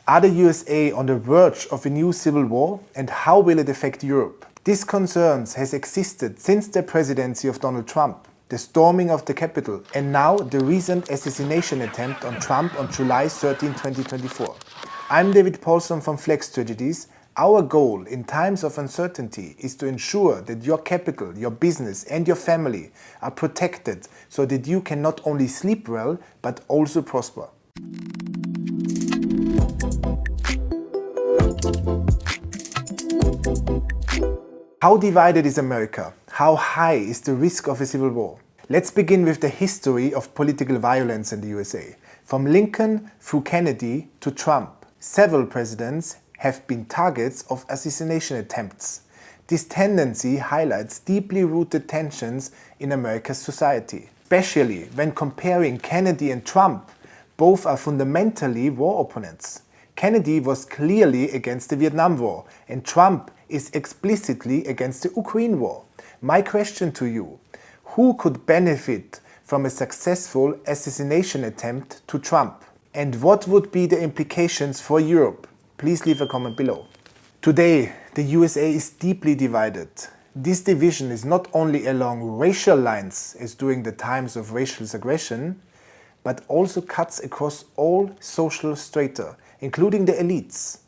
Are the USA on the verge of a new civil war, and how will it affect Europe? This concern has existed since the presidency of Donald Trump, the storming of the Capitol, and now the recent assassination attempt on Trump on July 13, 2024. I'm David Paulson from Flex Strategies. Our goal in times of uncertainty is to ensure that your capital, your business and your family are protected so that you can not only sleep well, but also prosper. How divided is America? How high is the risk of a civil war? Let's begin with the history of political violence in the USA. From Lincoln through Kennedy to Trump, several presidents have been targets of assassination attempts. This tendency highlights deeply rooted tensions in America's society, especially when comparing Kennedy and Trump. Both are fundamentally war opponents. Kennedy was clearly against the Vietnam War, and Trump is explicitly against the Ukraine war. My question to you: who could benefit from a successful assassination attempt to Trump? And what would be the implications for Europe? Please leave a comment below. Today, the USA is deeply divided. This division is not only along racial lines as during the times of racial aggression, but also cuts across all social strata, including the elites.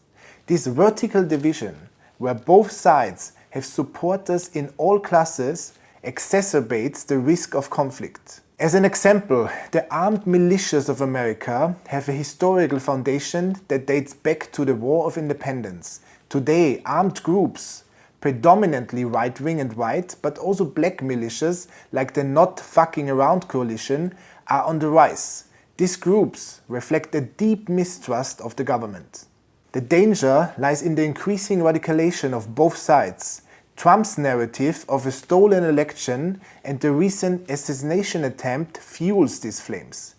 This vertical division, where both sides have supporters in all classes, exacerbates the risk of conflict. As an example, the armed militias of America have a historical foundation that dates back to the War of Independence. Today, armed groups, predominantly right-wing and white, but also black militias like the Not Fucking Around coalition, are on the rise. These groups reflect a deep mistrust of the government. The danger lies in the increasing radicalization of both sides. Trump's narrative of a stolen election and the recent assassination attempt fuels these flames.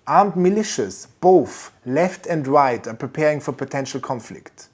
Armed militias, both left and right, are preparing for potential conflict.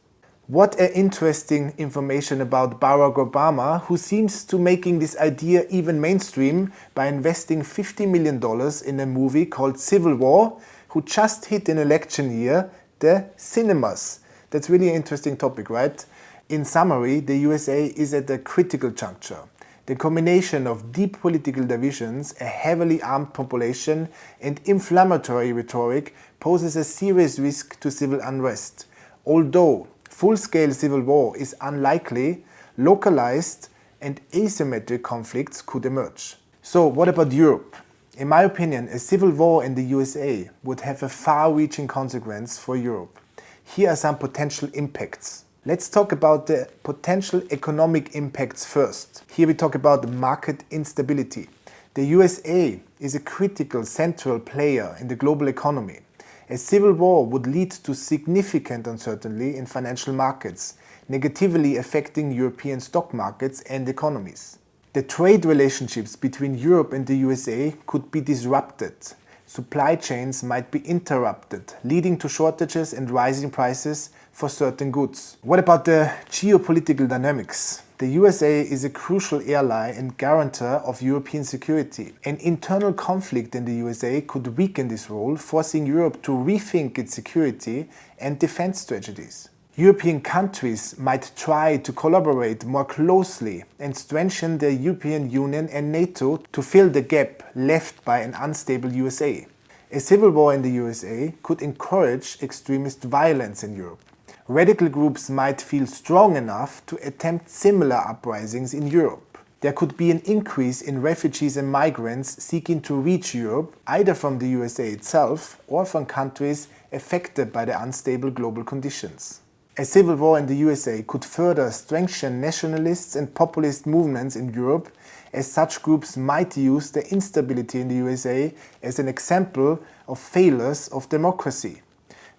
What an interesting information about Barack Obama, who seems to making this idea even mainstream by investing $50 million in a movie called Civil War, who just hit an election year, the cinemas. That's really an interesting topic, right? In summary, the USA is at a critical juncture. The combination of deep political divisions, a heavily armed population, and inflammatory rhetoric poses a serious risk to civil unrest. Although full-scale civil war is unlikely, localized and asymmetric conflicts could emerge. So what about Europe? In my opinion, a civil war in the USA would have a far-reaching consequence for Europe. Here are some potential impacts. Let's talk about the potential economic impacts first. Here we talk about market instability. The USA is a critical central player in the global economy. A civil war would lead to significant uncertainty in financial markets, negatively affecting European stock markets and economies. The trade relationships between Europe and the USA could be disrupted. Supply chains might be interrupted, leading to shortages and rising prices for certain goods. What about the geopolitical dynamics? The USA is a crucial ally and guarantor of European security. An internal conflict in the USA could weaken this role, forcing Europe to rethink its security and defense strategies. European countries might try to collaborate more closely and strengthen the European Union and NATO to fill the gap left by an unstable USA. A civil war in the USA could encourage extremist violence in Europe. Radical groups might feel strong enough to attempt similar uprisings in Europe. There could be an increase in refugees and migrants seeking to reach Europe, either from the USA itself or from countries affected by the unstable global conditions. A civil war in the USA could further strengthen nationalist and populist movements in Europe, as such groups might use the instability in the USA as an example of failures of democracy.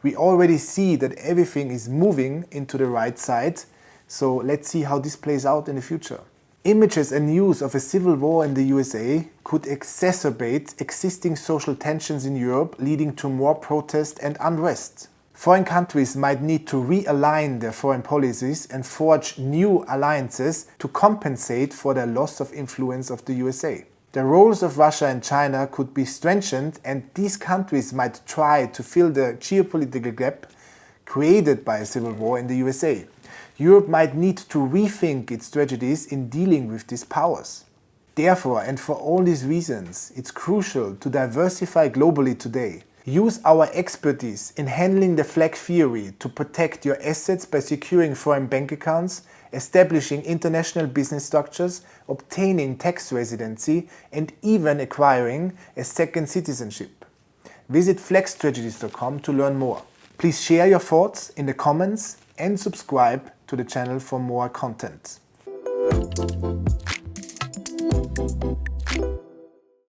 We already see that everything is moving into the right side, so let's see how this plays out in the future. Images and news of a civil war in the USA could exacerbate existing social tensions in Europe, leading to more protest and unrest. Foreign countries might need to realign their foreign policies and forge new alliances to compensate for the loss of influence of the USA. The roles of Russia and China could be strengthened, and these countries might try to fill the geopolitical gap created by a civil war in the USA. Europe might need to rethink its strategies in dealing with these powers. Therefore, and for all these reasons, it's crucial to diversify globally today. Use our expertise in handling the flag theory to protect your assets by securing foreign bank accounts, establishing international business structures, obtaining tax residency, and even acquiring a second citizenship. Visit flagstrategies.com to learn more. Please share your thoughts in the comments and subscribe to the channel for more content.